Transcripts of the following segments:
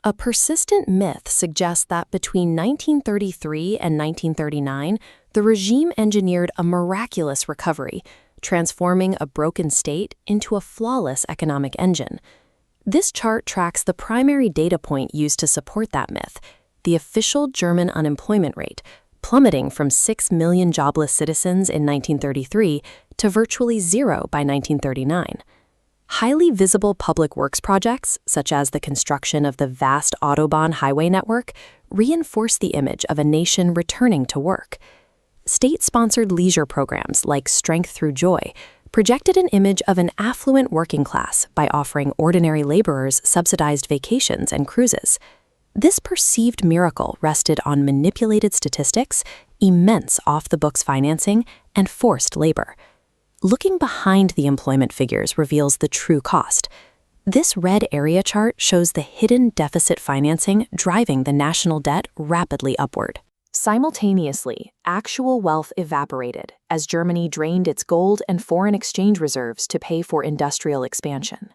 A persistent myth suggests that between 1933 and 1939, the regime engineered a miraculous recovery, transforming a broken state into a flawless economic engine. This chart tracks the primary data point used to support that myth, the official German unemployment rate, plummeting from 6 million jobless citizens in 1933 to virtually zero by 1939. Highly visible public works projects, such as the construction of the vast Autobahn highway network, reinforce the image of a nation returning to work. State-sponsored leisure programs like Strength Through Joy projected an image of an affluent working class by offering ordinary laborers subsidized vacations and cruises. This perceived miracle rested on manipulated statistics, immense off-the-books financing, and forced labor. Looking behind the employment figures reveals the true cost. This red area chart shows the hidden deficit financing driving the national debt rapidly upward. Simultaneously, actual wealth evaporated as Germany drained its gold and foreign exchange reserves to pay for industrial expansion.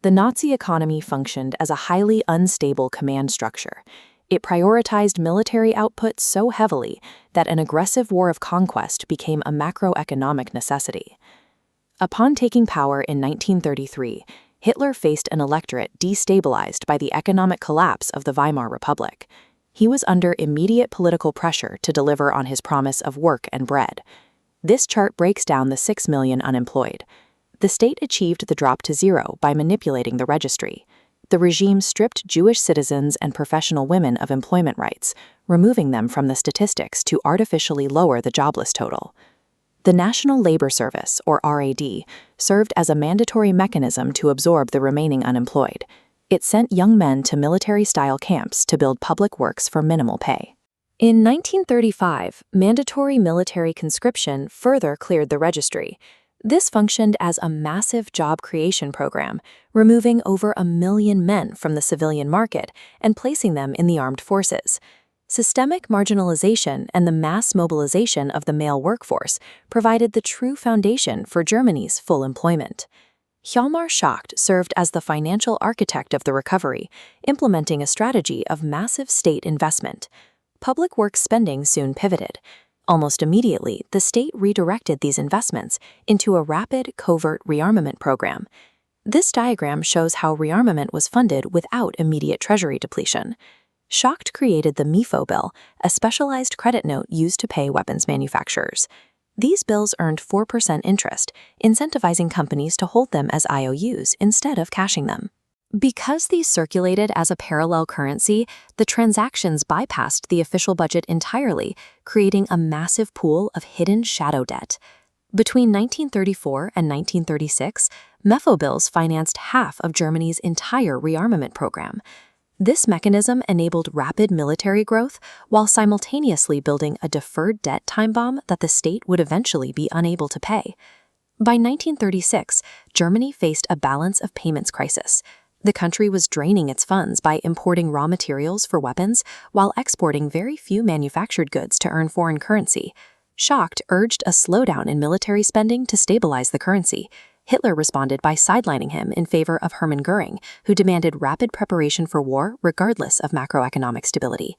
The Nazi economy functioned as a highly unstable command structure. It prioritized military output so heavily that an aggressive war of conquest became a macroeconomic necessity. Upon taking power in 1933, Hitler faced an electorate destabilized by the economic collapse of the Weimar Republic. He was under immediate political pressure to deliver on his promise of work and bread. This chart breaks down the 6 million unemployed. The state achieved the drop to zero by manipulating the registry. The regime stripped Jewish citizens and professional women of employment rights, removing them from the statistics to artificially lower the jobless total. The National Labor Service, or RAD, served as a mandatory mechanism to absorb the remaining unemployed. It sent young men to military-style camps to build public works for minimal pay. In 1935, mandatory military conscription further cleared the registry. This functioned as a massive job creation program, removing over 1 million men from the civilian market and placing them in the armed forces. Systemic marginalization and the mass mobilization of the male workforce provided the true foundation for Germany's full employment. Hjalmar Schacht served as the financial architect of the recovery, implementing a strategy of massive state investment. Public works spending soon pivoted. Almost immediately, the state redirected these investments into a rapid, covert rearmament program. This diagram shows how rearmament was funded without immediate treasury depletion. Schacht created the MIFO bill, a specialized credit note used to pay weapons manufacturers. These bills earned 4% interest, incentivizing companies to hold them as IOUs instead of cashing them. Because these circulated as a parallel currency, the transactions bypassed the official budget entirely, creating a massive pool of hidden shadow debt. Between 1934 and 1936, MIFO bills financed half of Germany's entire rearmament program. This mechanism enabled rapid military growth while simultaneously building a deferred debt time bomb that the state would eventually be unable to pay. By 1936, Germany faced a balance of payments crisis. The country was draining its funds by importing raw materials for weapons while exporting very few manufactured goods to earn foreign currency. Schacht urged a slowdown in military spending to stabilize the currency. Hitler responded by sidelining him in favor of Hermann Goering, who demanded rapid preparation for war regardless of macroeconomic stability.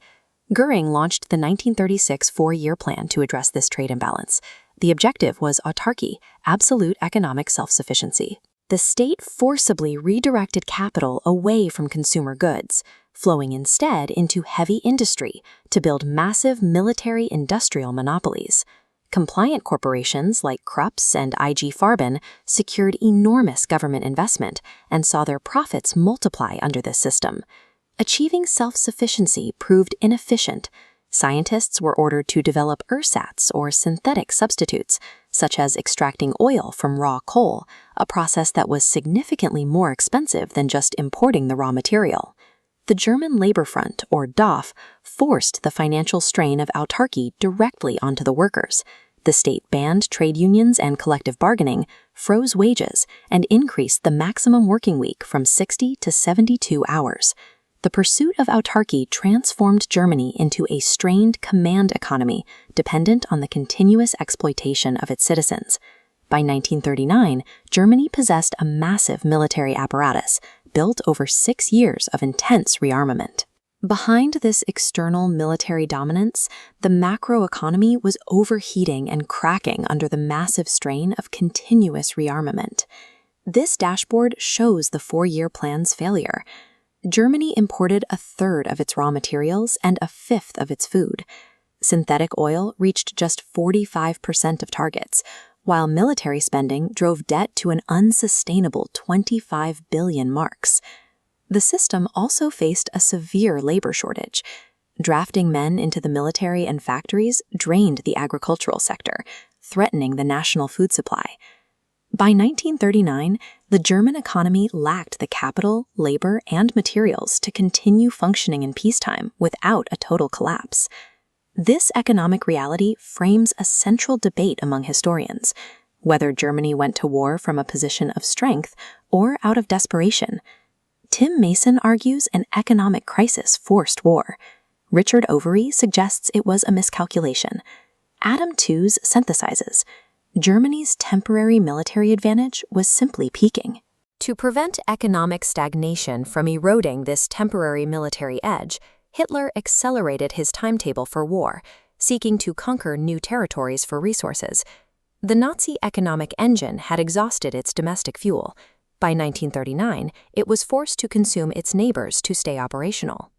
Goering launched the 1936 four-year plan to address this trade imbalance. The objective was autarky, absolute economic self-sufficiency. The state forcibly redirected capital away from consumer goods, flowing instead into heavy industry to build massive military-industrial monopolies. Compliant corporations like Krupp's and IG Farben secured enormous government investment and saw their profits multiply under this system. Achieving self-sufficiency proved inefficient. Scientists were ordered to develop ersatz, or synthetic substitutes, such as extracting oil from raw coal, a process that was significantly more expensive than just importing the raw material. The German Labor Front, or DAF, forced the financial strain of autarky directly onto the workers. The state banned trade unions and collective bargaining, froze wages, and increased the maximum working week from 60 to 72 hours. The pursuit of autarky transformed Germany into a strained command economy dependent on the continuous exploitation of its citizens. By 1939, Germany possessed a massive military apparatus, built over 6 years of intense rearmament. Behind this external military dominance, the macroeconomy was overheating and cracking under the massive strain of continuous rearmament. This dashboard shows the 4-year plan's failure. Germany imported 1/3 of its raw materials and 1/5 of its food. Synthetic oil reached just 45% of targets, while military spending drove debt to an unsustainable 25 billion marks. The system also faced a severe labor shortage. Drafting men into the military and factories drained the agricultural sector, threatening the national food supply. By 1939, the German economy lacked the capital, labor, and materials to continue functioning in peacetime without a total collapse. This economic reality frames a central debate among historians, whether Germany went to war from a position of strength or out of desperation. Tim Mason argues an economic crisis forced war. Richard Overy suggests it was a miscalculation. Adam Tooze synthesizes, Germany's temporary military advantage was simply peaking. To prevent economic stagnation from eroding this temporary military edge, Hitler accelerated his timetable for war, seeking to conquer new territories for resources. The Nazi economic engine had exhausted its domestic fuel. By 1939, it was forced to consume its neighbors to stay operational.